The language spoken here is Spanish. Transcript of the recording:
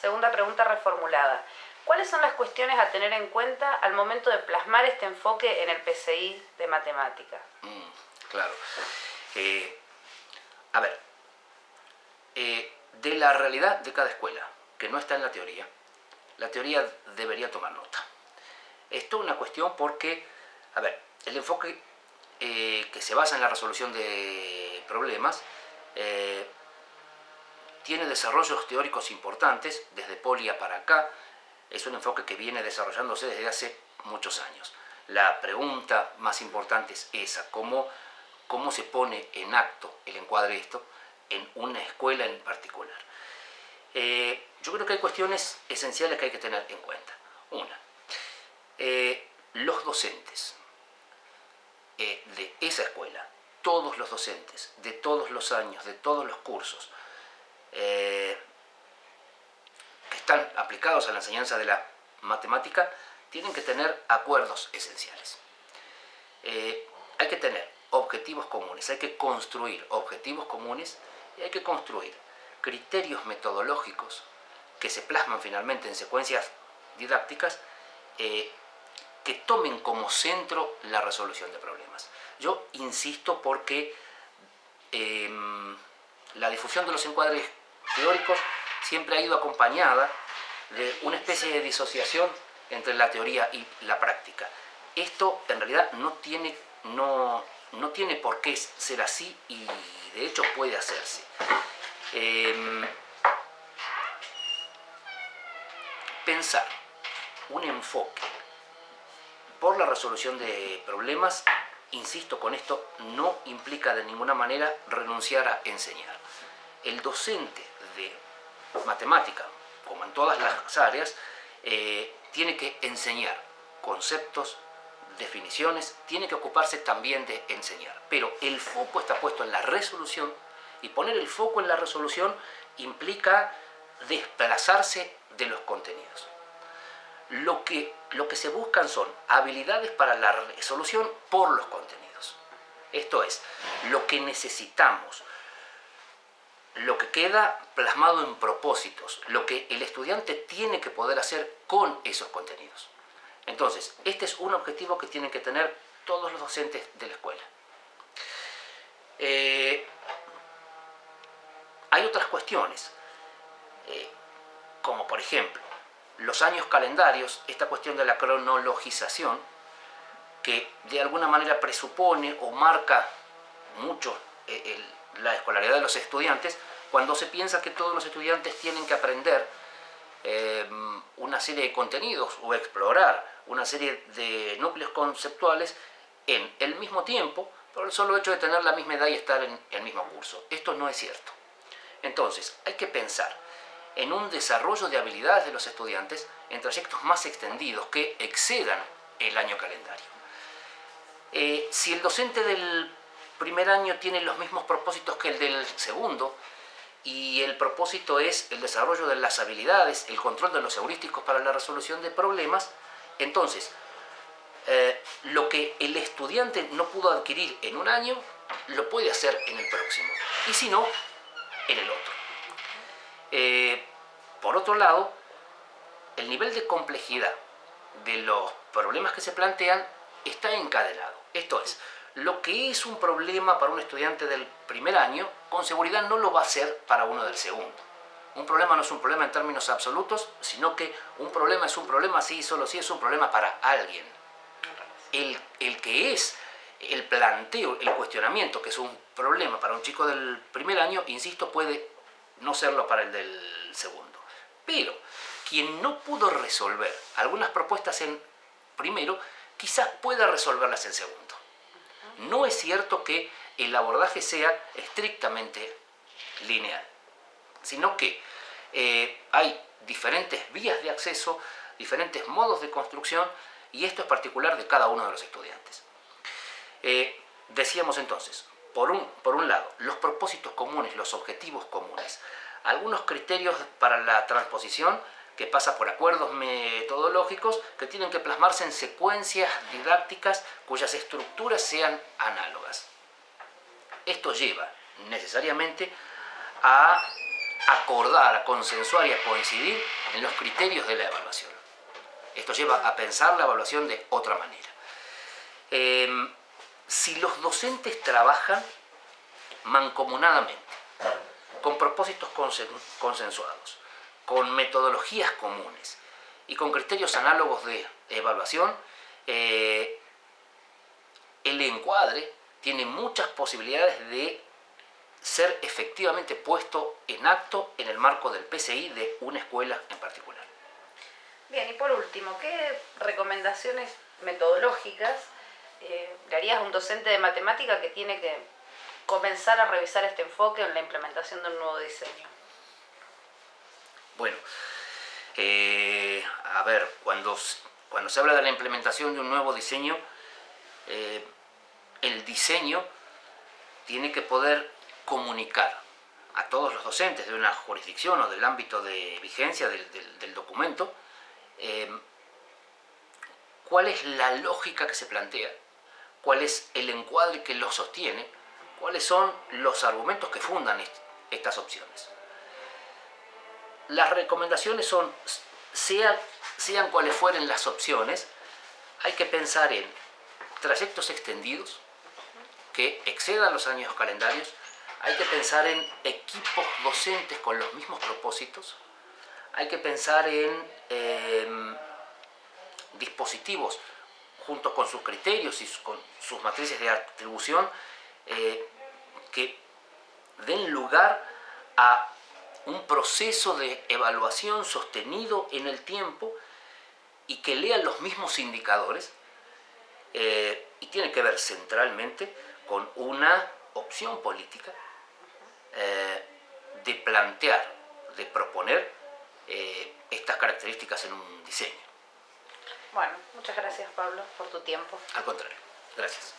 Segunda pregunta reformulada. ¿Cuáles son las cuestiones a tener en cuenta al momento de plasmar este enfoque en el PCI de matemática? Claro. A ver, de la realidad de cada escuela, que no está en la teoría debería tomar nota. Esto es una cuestión porque, a ver, el enfoque que se basa en la resolución de problemas tiene desarrollos teóricos importantes, desde Polya para acá. Es un enfoque que viene desarrollándose desde hace muchos años. La pregunta más importante es esa: ¿cómo se pone en acto el encuadre de esto en una escuela en particular? Yo creo que hay cuestiones esenciales que hay que tener en cuenta. Una, los docentes de esa escuela, todos los docentes, de todos los años, de todos los cursos, que están aplicados a la enseñanza de la matemática, tienen que tener acuerdos esenciales. Hay que tener objetivos comunes, hay que construir objetivos comunes y hay que construir criterios metodológicos que se plasman finalmente en secuencias didácticas que tomen como centro la resolución de problemas. Yo insisto porque la difusión de los encuadres teóricos siempre ha ido acompañada de una especie de disociación entre la teoría y la práctica. Esto en realidad no tiene por qué ser así y de hecho puede hacerse. Pensar un enfoque por la resolución de problemas, insisto con esto, no implica de ninguna manera renunciar a enseñar. El docente de matemática, como en todas las áreas, tiene que enseñar conceptos, definiciones, tiene que ocuparse también de enseñar. Pero el foco está puesto en la resolución, y poner el foco en la resolución implica desplazarse de los contenidos. Lo que se buscan son habilidades para la resolución por los contenidos. Esto es, lo que necesitamos, lo que queda plasmado en propósitos, lo que el estudiante tiene que poder hacer con esos contenidos. Entonces, este es un objetivo que tienen que tener todos los docentes de la escuela. Hay otras cuestiones, como por ejemplo, los años calendarios, esta cuestión de la cronologización, que de alguna manera presupone o marca mucho la escolaridad de los estudiantes, cuando se piensa que todos los estudiantes tienen que aprender una serie de contenidos o explorar una serie de núcleos conceptuales en el mismo tiempo, por el solo hecho de tener la misma edad y estar en el mismo curso. Esto no es cierto. Entonces, hay que pensar en un desarrollo de habilidades de los estudiantes en trayectos más extendidos que excedan el año calendario. Si el docente del primer año tiene los mismos propósitos que el del segundo, y el propósito es el desarrollo de las habilidades, el control de los heurísticos para la resolución de problemas, entonces lo que el estudiante no pudo adquirir en un año, lo puede hacer en el próximo, y si no, en el otro. Por otro lado, el nivel de complejidad de los problemas que se plantean está encadenado. Esto es, lo que es un problema para un estudiante del primer año, con seguridad no lo va a ser para uno del segundo. Un problema no es un problema en términos absolutos, sino que un problema es un problema sí y solo si es un problema para alguien. El que es el planteo, el cuestionamiento, que es un problema para un chico del primer año, insisto, puede no serlo para el del segundo. Pero quien no pudo resolver algunas propuestas en primero, quizás pueda resolverlas en segundo. No es cierto que el abordaje sea estrictamente lineal, sino que hay diferentes vías de acceso, diferentes modos de construcción, y esto es particular de cada uno de los estudiantes. Decíamos entonces, por un lado, los propósitos comunes, los objetivos comunes, algunos criterios para la transposición que pasa por acuerdos metodológicos que tienen que plasmarse en secuencias didácticas cuyas estructuras sean análogas. Esto lleva necesariamente a acordar, a consensuar y a coincidir en los criterios de la evaluación. Esto lleva a pensar la evaluación de otra manera. Si los docentes trabajan mancomunadamente, con propósitos consensuados, con metodologías comunes y con criterios análogos de evaluación, el encuadre tiene muchas posibilidades de ser efectivamente puesto en acto en el marco del PCI de una escuela en particular. Bien, y por último, ¿qué recomendaciones metodológicas le harías a un docente de matemática que tiene que comenzar a revisar este enfoque en la implementación de un nuevo diseño? Bueno, a ver, cuando se habla de la implementación de un nuevo diseño, el diseño tiene que poder comunicar a todos los docentes de una jurisdicción o del ámbito de vigencia del documento cuál es la lógica que se plantea, cuál es el encuadre que lo sostiene, cuáles son los argumentos que fundan estas opciones. Las recomendaciones son, sean cuales fueren las opciones, hay que pensar en trayectos extendidos que excedan los años calendarios, hay que pensar en equipos docentes con los mismos propósitos, hay que pensar en dispositivos junto con sus criterios y con sus matrices de atribución que den lugar a un proceso de evaluación sostenido en el tiempo y que lean los mismos indicadores y tiene que ver centralmente con una opción política de plantear, de proponer estas características en un diseño. Bueno, muchas gracias, Pablo, por tu tiempo. Al contrario, gracias.